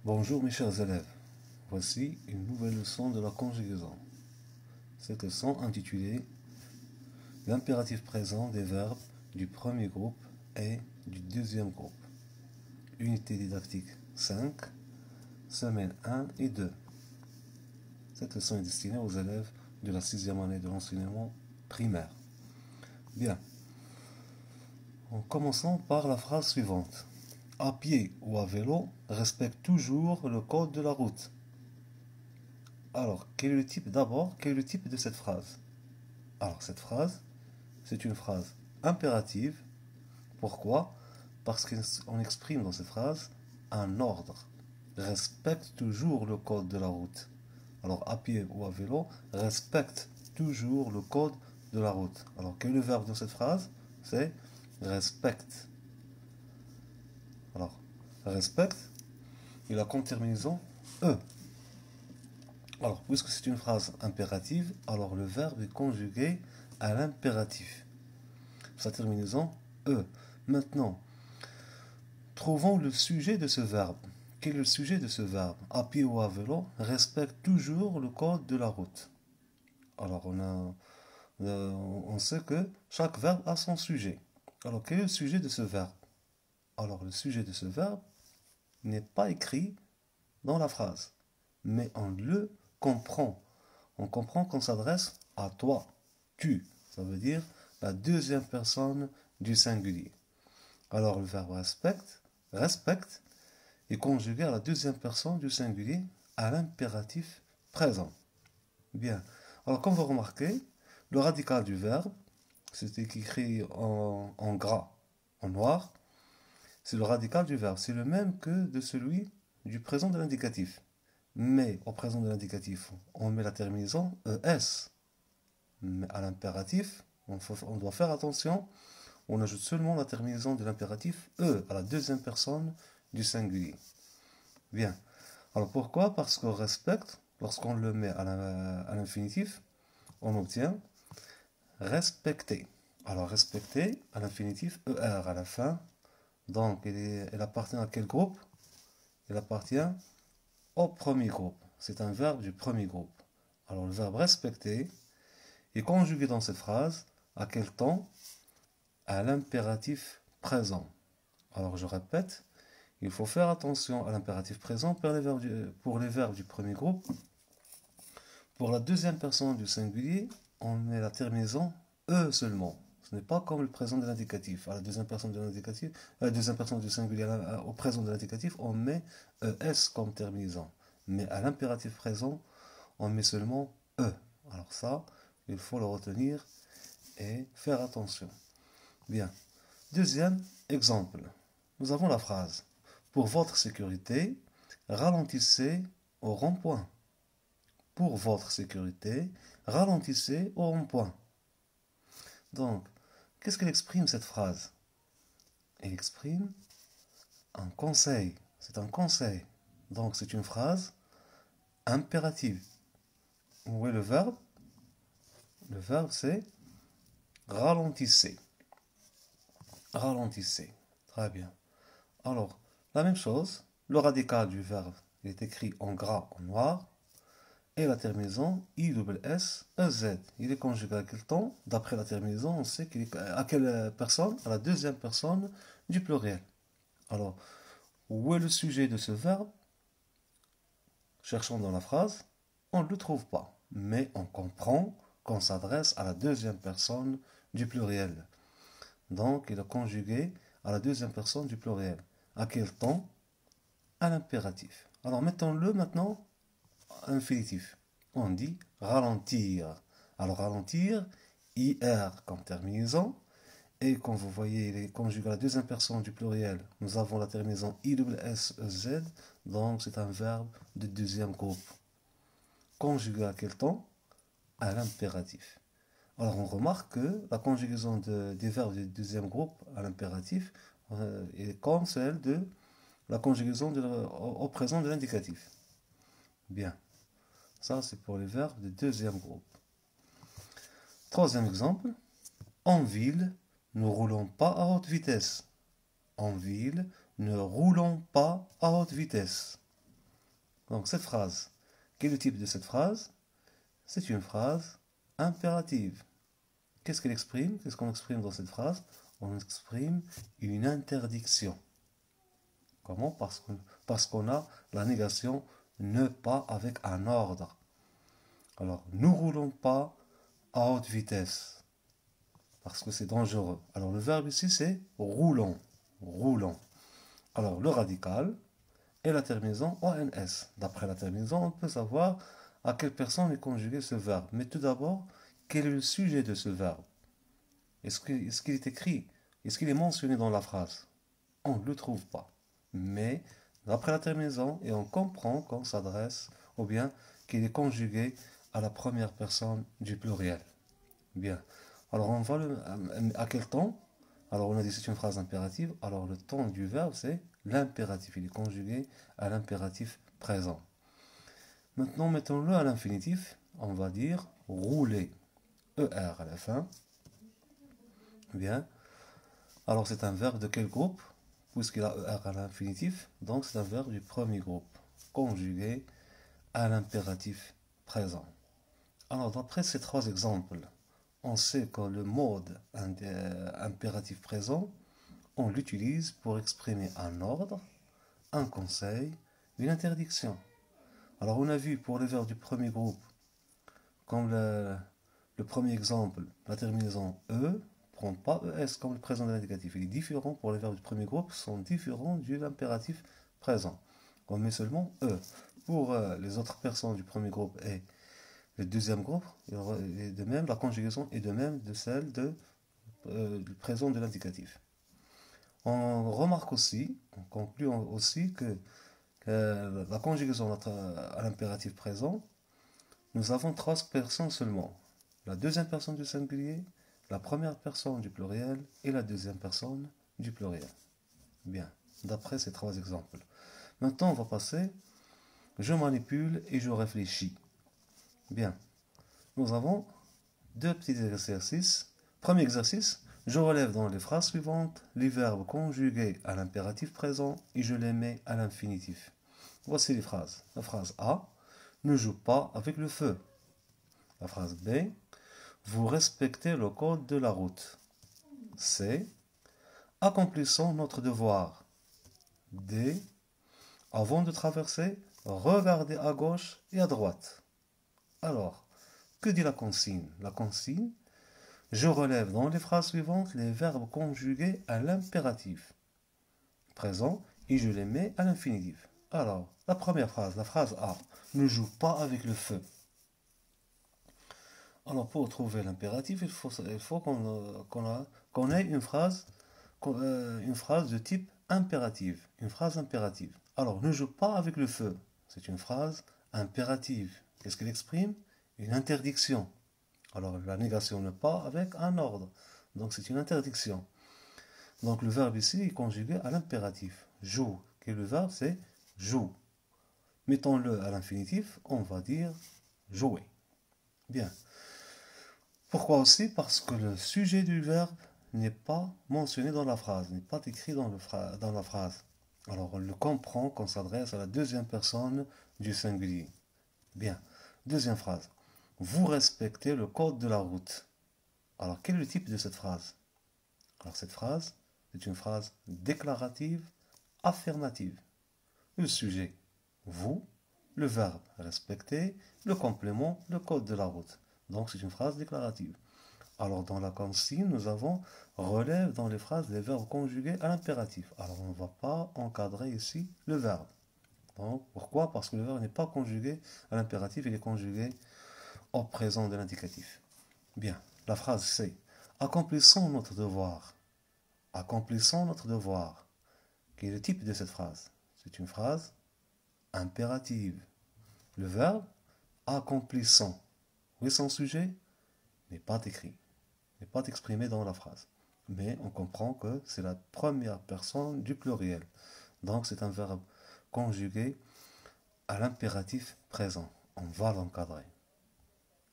Bonjour mes chers élèves, voici une nouvelle leçon de la conjugaison. Cette leçon intitulée l'impératif présent des verbes du premier groupe et du deuxième groupe. Unité didactique 5, semaine 1 et 2. Cette leçon est destinée aux élèves de la 6e année de l'enseignement primaire. Bien, en commençant par la phrase suivante. À pied ou à vélo, respecte toujours le code de la route. Alors, quel est le type d'abord, quel est le type de cette phrase? Alors, cette phrase, c'est une phrase impérative. Pourquoi? Parce qu'on exprime dans cette phrase un ordre. Respecte toujours le code de la route. Alors, à pied ou à vélo, respecte toujours le code de la route. Alors, quel est le verbe dans cette phrase? C'est respecte. Alors, respecte, il a comme terminaison E. Alors, puisque c'est une phrase impérative, alors le verbe est conjugué à l'impératif. Sa terminaison E. Maintenant, trouvons le sujet de ce verbe. Quel est le sujet de ce verbe? À pied ou à vélo, respecte toujours le code de la route. Alors, on sait que chaque verbe a son sujet. Alors, quel est le sujet de ce verbe? Alors, le sujet de ce verbe n'est pas écrit dans la phrase, mais on le comprend. On comprend qu'on s'adresse à toi, tu. Ça veut dire la deuxième personne du singulier. Alors le verbe respecte, est conjugué à la deuxième personne du singulier à l'impératif présent. Bien. Alors comme vous remarquez, le radical du verbe, c'est écrit en gras, en noir, c'est le radical du verbe. C'est le même que de celui du présent de l'indicatif. Mais au présent de l'indicatif, on met la terminaison ES. Mais à l'impératif, on doit faire attention, on ajoute seulement la terminaison de l'impératif E à la deuxième personne du singulier. Bien. Alors pourquoi? Parce qu'on respecte, lorsqu'on le met à l'infinitif, on obtient respecter. Alors respecter à l'infinitif ER à la fin. Donc elle appartient à quel groupe? Elle appartient au premier groupe. C'est un verbe du premier groupe. Alors le verbe respecter est conjugué dans cette phrase à quel temps? À l'impératif présent. Alors je répète, il faut faire attention à l'impératif présent pour les verbes du premier groupe. Pour la deuxième personne du singulier, on met la terminaison E seulement. Ce n'est pas comme le présent de l'indicatif. À la deuxième personne de l'indicatif, à la deuxième personne du singulier, au présent de l'indicatif, on met ES comme terminaison. Mais à l'impératif présent, on met seulement E. Alors ça, il faut le retenir et faire attention. Bien. Deuxième exemple. Nous avons la phrase. Pour votre sécurité, ralentissez au rond-point. Pour votre sécurité, ralentissez au rond-point. Donc, qu'est-ce qu'elle exprime cette phrase? Elle exprime un conseil. C'est un conseil. Donc, c'est une phrase impérative. Où est le verbe? Le verbe, c'est ralentissez. Ralentissez. Très bien. Alors, la même chose, le radical du verbe est écrit en gras, en noir, et la terminaison ISS. Il est conjugué à quel temps? D'après la terminaison, on sait qu'il est à quelle personne? À la deuxième personne du pluriel. Alors, où est le sujet de ce verbe? Cherchons dans la phrase, on ne le trouve pas, mais on comprend qu'on s'adresse à la deuxième personne du pluriel. Donc, il est conjugué à la deuxième personne du pluriel. À quel temps? À l'impératif. Alors, mettons-le maintenant à l'infinitif. On dit ralentir. Alors, ralentir, IR comme terminaison. Et comme vous voyez, il est conjugué à la deuxième personne du pluriel. Nous avons la terminaison ISS. Donc, c'est un verbe de deuxième groupe. Conjugué à quel temps? À l'impératif. Alors on remarque que la conjugaison des verbes du deuxième groupe à l'impératif est comme celle de la conjugaison au présent de l'indicatif. Bien, ça c'est pour les verbes du deuxième groupe. Troisième exemple, en ville, ne roulons pas à haute vitesse. En ville, ne roulons pas à haute vitesse. Donc cette phrase, quel est le type de cette phrase? C'est une phrase impérative. Qu'est-ce qu'elle exprime? Qu'est-ce qu'on exprime dans cette phrase? On exprime une interdiction. Comment? Parce qu'on a la négation ne pas avec un ordre. Alors, nous roulons pas à haute vitesse parce que c'est dangereux. Alors, le verbe ici, c'est roulons. Roulons. Alors, le radical et la terminaison ONS. D'après la terminaison, on peut savoir à quelle personne est conjugué ce verbe. Mais tout d'abord, quel est le sujet de ce verbe? Est-ce qu'il est écrit? Est-ce qu'il est mentionné dans la phrase? On ne le trouve pas. Mais, d'après la terminaison, et on comprend qu'on s'adresse, ou bien qu'il est conjugué à la première personne du pluriel. Bien. Alors, on va à quel temps? Alors, on a dit que c'est une phrase impérative. Alors, le temps du verbe, c'est l'impératif. Il est conjugué à l'impératif présent. Maintenant, mettons-le à l'infinitif. On va dire rouler. ER à la fin. Bien. Alors, c'est un verbe de quel groupe? Puisqu'il a ER à l'infinitif. Donc, c'est un verbe du premier groupe. Conjugué à l'impératif présent. Alors, d'après ces trois exemples, on sait que le mode impératif présent, on l'utilise pour exprimer un ordre, un conseil, une interdiction. Alors, on a vu pour les verbes du premier groupe, comme le premier exemple, la terminaison E prend pas ES comme le présent de l'indicatif. Il est différent pour les verbes du premier groupe, sont différents de l'impératif présent. On met seulement E. Pour les autres personnes du premier groupe et le deuxième groupe, et de même, la conjugaison est de même de celle du présent de l'indicatif. On remarque aussi, on conclut aussi que la conjugaison à l'impératif présent, nous avons trois personnes seulement. La deuxième personne du singulier, la première personne du pluriel et la deuxième personne du pluriel. Bien, d'après ces trois exemples. Maintenant, on va passer, je manipule et je réfléchis. Bien, nous avons deux petits exercices. Premier exercice, je relève dans les phrases suivantes les verbes conjugués à l'impératif présent et je les mets à l'infinitif. Voici les phrases. La phrase A, ne joue pas avec le feu. La phrase B, vous respectez le code de la route. C, accomplissons notre devoir. D, avant de traverser, regardez à gauche et à droite. Alors, que dit la consigne? La consigne, je relève dans les phrases suivantes les verbes conjugués à l'impératif présent et je les mets à l'infinitif. Alors, la première phrase, la phrase A, ne joue pas avec le feu. Alors, pour trouver l'impératif, il faut qu'on ait une phrase de type impérative. Une phrase impérative. Alors, ne joue pas avec le feu. C'est une phrase impérative. Qu'est-ce qu'elle exprime? Une interdiction. Alors, la négation ne pas avec un ordre. Donc, c'est une interdiction. Donc, le verbe ici est conjugué à l'impératif. Joue. Quel est le verbe? C'est joue. Mettons-le à l'infinitif, on va dire jouer. Bien. Pourquoi aussi? Parce que le sujet du verbe n'est pas mentionné dans la phrase, n'est pas écrit dans la phrase. Alors on le comprend qu'on s'adresse à la deuxième personne du singulier. Bien. Deuxième phrase. Vous respectez le code de la route. Alors quel est le type de cette phrase? Alors cette phrase est une phrase déclarative, affirmative. Le sujet, vous, le verbe respecter, le complément, le code de la route. Donc c'est une phrase déclarative. Alors dans la consigne, nous avons relève dans les phrases les verbes conjugués à l'impératif. Alors on ne va pas encadrer ici le verbe. Donc, pourquoi? Parce que le verbe n'est pas conjugué à l'impératif, il est conjugué au présent de l'indicatif. Bien, la phrase c'est accomplissons notre devoir. Accomplissons notre devoir. Quel est le type de cette phrase? C'est une phrase impérative. Le verbe accomplissons. Oui, son sujet n'est pas écrit, n'est pas exprimé dans la phrase. Mais on comprend que c'est la première personne du pluriel. Donc c'est un verbe conjugué à l'impératif présent. On va l'encadrer.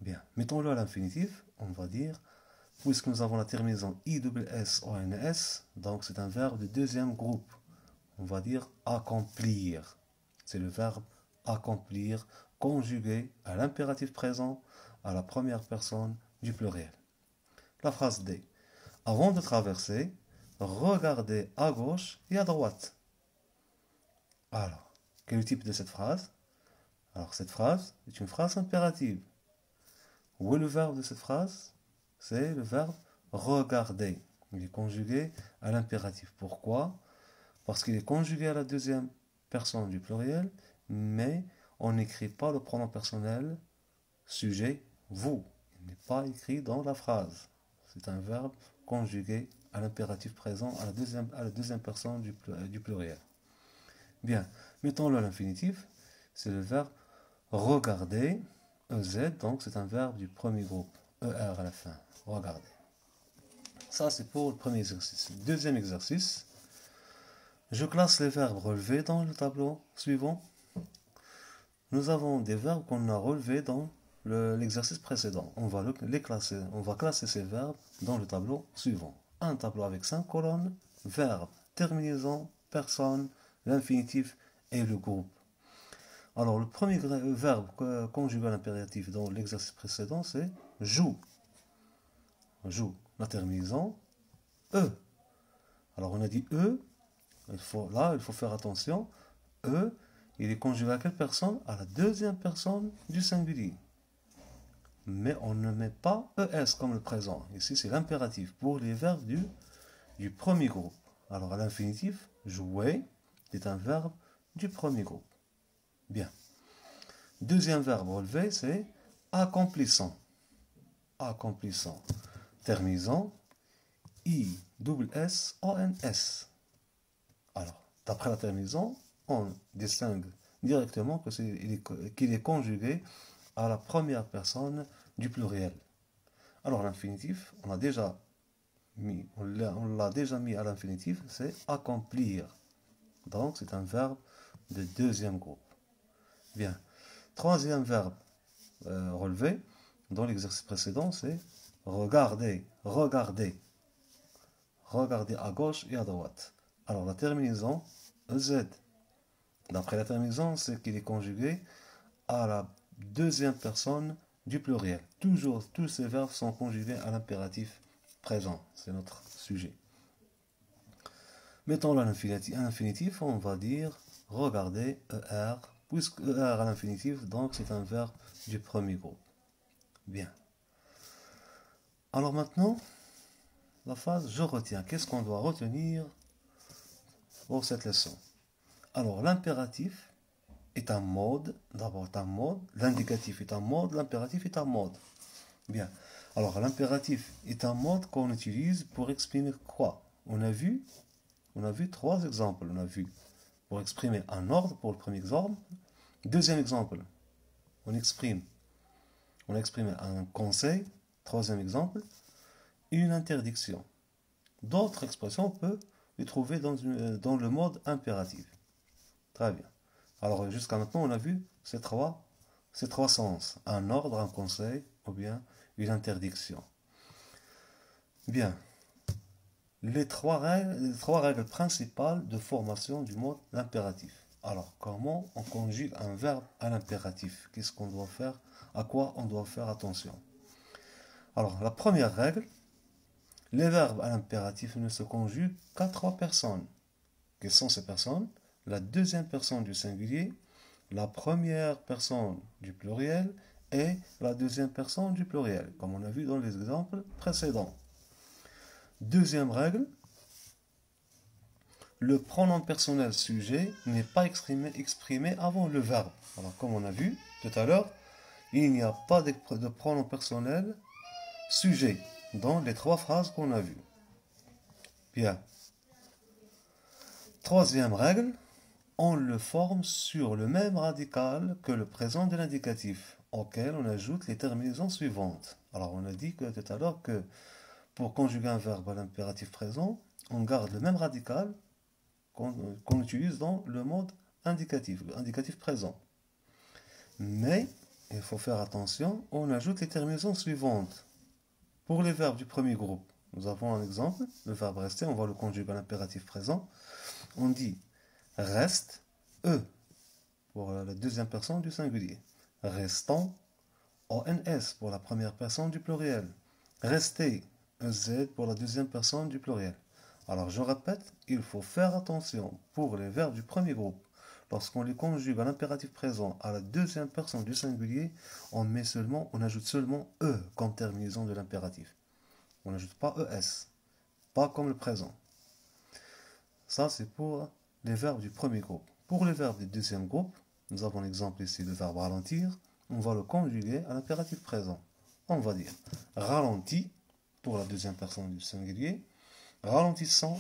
Bien, mettons-le à l'infinitif, on va dire, puisque nous avons la terminaison ISS-ONS, donc c'est un verbe de deuxième groupe. On va dire accomplir. C'est le verbe accomplir, conjugué à l'impératif présent à la première personne du pluriel. La phrase D. Avant de traverser, regardez à gauche et à droite. Alors, quel est le type de cette phrase? Alors, cette phrase est une phrase impérative. Où est le verbe de cette phrase? C'est le verbe regarder. Il est conjugué à l'impératif. Pourquoi? Parce qu'il est conjugué à la deuxième personne du pluriel, mais on n'écrit pas le pronom personnel sujet vous. Il n'est pas écrit dans la phrase. C'est un verbe conjugué à l'impératif présent à la deuxième personne du pluriel. Bien, mettons-le à l'infinitif. C'est le verbe regarder, EZ, donc c'est un verbe du premier groupe, ER à la fin, regarder. Ça, c'est pour le premier exercice. Deuxième exercice, je classe les verbes relevés dans le tableau suivant. Nous avons des verbes qu'on a relevés dans l'exercice précédent. On va classer ces verbes dans le tableau suivant. Un tableau avec 5 colonnes, verbe, terminaison, personne, l'infinitif et le groupe. Alors, le premier verbe conjugué à l'impératif dans l'exercice précédent, c'est joue. Joue. La terminaison, E. Alors, on a dit E. Il faut faire attention. E, il est conjugué à quelle personne? À la deuxième personne du singulier. Mais on ne met pas ES comme le présent. Ici, c'est l'impératif pour les verbes du premier groupe. Alors, à l'infinitif, jouer est un verbe du premier groupe. Bien. Deuxième verbe relevé, c'est accomplissant. Accomplissant. Terminaison, I-S-S-O-N-S. Alors, d'après la terminaison, on distingue directement qu'il est conjugué à la première personne du pluriel. Alors, l'infinitif, on l'a déjà mis à l'infinitif, c'est accomplir. Donc, c'est un verbe de deuxième groupe. Bien. Troisième verbe relevé dans l'exercice précédent, c'est regarder, regarder. Regarder à gauche et à droite. Alors la terminaison, EZ. D'après la terminaison, c'est qu'il est conjugué à la deuxième personne du pluriel. Toujours, tous ces verbes sont conjugués à l'impératif présent. C'est notre sujet. Mettons-le à l'infinitif, on va dire regarder, ER, puisque ER à l'infinitif, donc c'est un verbe du premier groupe. Bien. Alors maintenant, la phase je retiens. Qu'est-ce qu'on doit retenir pour cette leçon? Alors, l'impératif est un mode. D'abord, est un mode. L'indicatif est un mode. L'impératif est un mode. Bien. Alors, l'impératif est un mode qu'on utilise pour exprimer quoi? On a vu 3 exemples. On a vu pour exprimer un ordre pour le premier exemple. Deuxième exemple, on exprime un conseil. Troisième exemple, une interdiction. D'autres expressions, on peut les trouver dans le mode impératif. Très bien. Alors, jusqu'à maintenant, on a vu ces trois sens. Un ordre, un conseil, ou bien une interdiction. Bien. Les trois règles principales de formation du mode impératif. Alors, comment on conjugue un verbe à l'impératif? Qu'est-ce qu'on doit faire? À quoi on doit faire attention? Alors, la première règle, les verbes à l'impératif ne se conjuguent qu'à 3 personnes. Quelles sont ces personnes? La deuxième personne du singulier, la première personne du pluriel et la deuxième personne du pluriel, comme on a vu dans les exemples précédents. Deuxième règle, le pronom personnel sujet n'est pas exprimé avant le verbe. Alors, comme on a vu tout à l'heure, il n'y a pas de pronom personnel sujet dans les 3 phrases qu'on a vues. Bien. Troisième règle, on le forme sur le même radical que le présent de l'indicatif, auquel on ajoute les terminaisons suivantes. Alors, on a dit tout à l'heure que pour conjuguer un verbe à l'impératif présent, on garde le même radical qu'on utilise dans le mode indicatif, le indicatif présent. Mais, il faut faire attention, on ajoute les terminaisons suivantes. Pour les verbes du premier groupe, nous avons un exemple, le verbe rester, on va le conjuguer à l'impératif présent. On dit reste, pour la deuxième personne du singulier. Restant, ONS pour la première personne du pluriel. Rester, EZ pour la deuxième personne du pluriel. Alors je répète, il faut faire attention pour les verbes du premier groupe. Lorsqu'on les conjugue à l'impératif présent à la deuxième personne du singulier, on ajoute seulement E comme terminaison de l'impératif. On n'ajoute pas ES, pas comme le présent. Ça c'est pour les verbes du premier groupe. Pour les verbes du deuxième groupe, nous avons l'exemple ici, le verbe ralentir. On va le conjuguer à l'impératif présent. On va dire ralenti pour la deuxième personne du singulier, ralentissant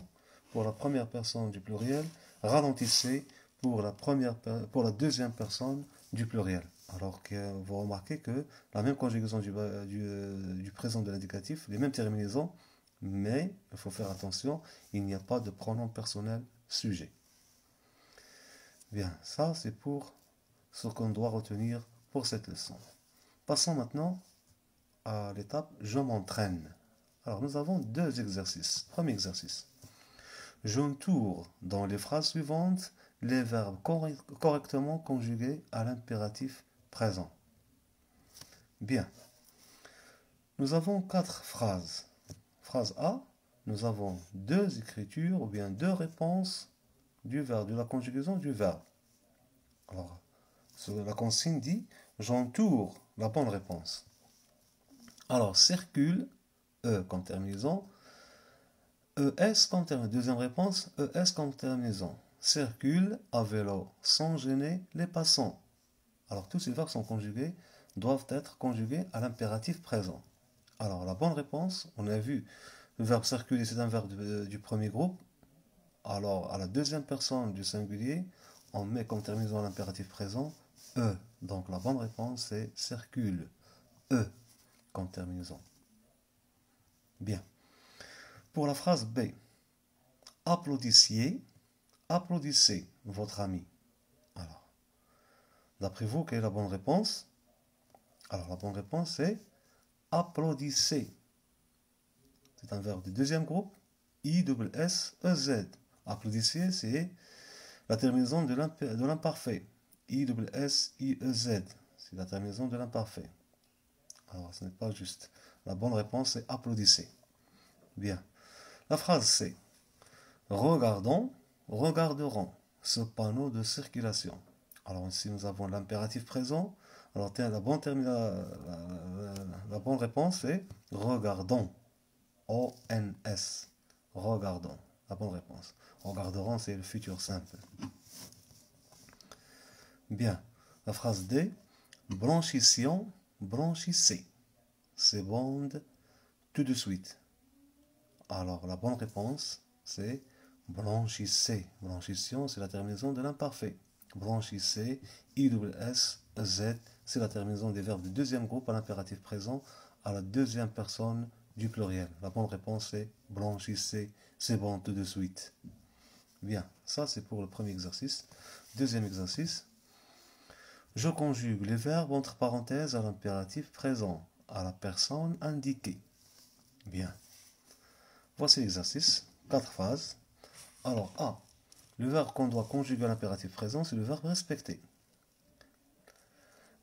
pour la première personne du pluriel, ralentissez pour la deuxième personne du pluriel. Alors que vous remarquez que la même conjugaison du présent de l'indicatif, les mêmes terminaisons, mais il faut faire attention, il n'y a pas de pronom personnel sujet. Bien, ça c'est pour ce qu'on doit retenir pour cette leçon. Passons maintenant à l'étape « Je m'entraîne ». Alors nous avons deux exercices. Premier exercice. J'entoure dans les phrases suivantes les verbes correctement conjugués à l'impératif présent. Bien. Nous avons 4 phrases. Phrase A, nous avons 2 écritures ou bien 2 réponses du verbe, de la conjugaison du verbe. Alors, la consigne dit j'entoure la bonne réponse. Alors, circule, E comme terminaison, ES comme terminaison. Deuxième réponse, ES comme terminaison. Circule à vélo sans gêner les passants. Alors, tous ces verbes doivent être conjugués à l'impératif présent. Alors, la bonne réponse, on a vu, le verbe circuler, c'est un verbe du premier groupe. Alors, à la deuxième personne du singulier, on met comme terminaison l'impératif présent E. Donc, la bonne réponse, c'est circule. E comme terminaison. Bien. Pour la phrase B, applaudissez votre ami. Alors, d'après vous, quelle est la bonne réponse? Alors, la bonne réponse, c'est applaudissez. C'est un verbe du deuxième groupe, I-S-S-E-Z. Applaudissez, c'est la terminaison de l'imparfait. I-S-S-I-E-Z. C'est la terminaison de l'imparfait. Alors, ce n'est pas juste. La bonne réponse, c'est applaudissez. Bien. La phrase C. Regarderons ce panneau de circulation. Alors ici, nous avons l'impératif présent. Alors, la bonne réponse est regardons. O-N-S. Regardons. La bonne réponse. Regarderons, c'est le futur simple. Bien. La phrase D. Blanchissez. Ces bandes tout de suite. Alors, la bonne réponse, c'est blanchissez. Blanchissons, c'est la terminaison de l'imparfait. Blanchissez, I-S-S-Z, c'est la terminaison des verbes du deuxième groupe à l'impératif présent à la deuxième personne du pluriel. La bonne réponse, c'est blanchissez, c'est bon tout de suite. Bien, ça c'est pour le premier exercice. Deuxième exercice. Je conjugue les verbes entre parenthèses à l'impératif présent, à la personne indiquée. Bien. Voici l'exercice, 4 phases. Alors, A, le verbe qu'on doit conjuguer à l'impératif présent, c'est le verbe respecter.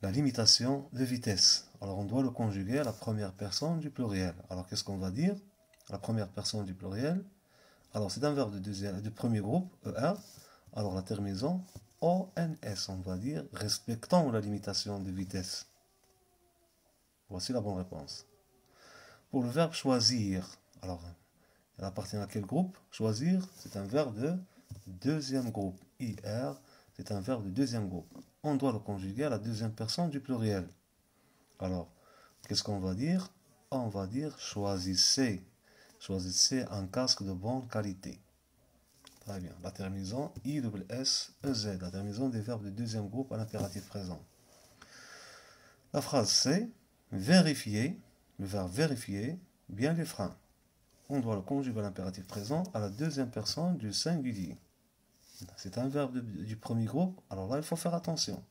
La limitation de vitesse. Alors, on doit le conjuguer à la première personne du pluriel. Alors, qu'est-ce qu'on va dire? La première personne du pluriel. Alors, c'est un verbe du premier groupe, ER. Alors, la terminaison, ONS, on va dire, respectant la limitation de vitesse. Voici la bonne réponse. Pour le verbe choisir, alors, elle appartient à quel groupe? Choisir, c'est un verbe de deuxième groupe. IR, c'est un verbe de deuxième groupe. On doit le conjuguer à la deuxième personne du pluriel. Alors, qu'est-ce qu'on va dire? On va dire choisissez. Choisissez un casque de bonne qualité. Très bien. La terminaison I-S-S-E-Z, la terminaison des verbes de deuxième groupe à l'impératif présent. La phrase C, vérifier, le verbe vérifier, bien les freins. On doit le conjuguer à l'impératif présent à la deuxième personne du singulier. C'est un verbe du premier groupe, alors là il faut faire attention.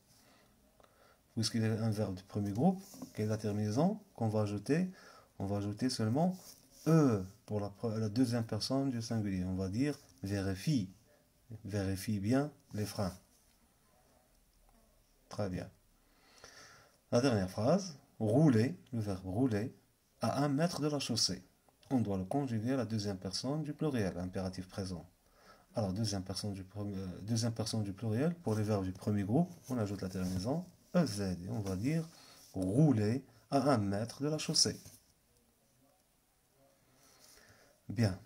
Puisqu'il est un verbe du premier groupe, quelle est la terminaison qu'on va ajouter? On va ajouter seulement E pour la deuxième personne du singulier. On va dire vérifie. Vérifie bien les freins. Très bien. La dernière phrase, rouler, le verbe rouler, à 1 mètre de la chaussée. On doit le conjuguer à la deuxième personne du pluriel, impératif présent. Alors, deuxième personne du pluriel, pour les verbes du premier groupe, on ajoute la terminaison EZ et on va dire rouler à 1 mètre de la chaussée. Bien,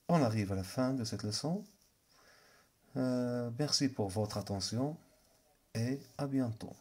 on arrive à la fin de cette leçon. Merci pour votre attention et à bientôt.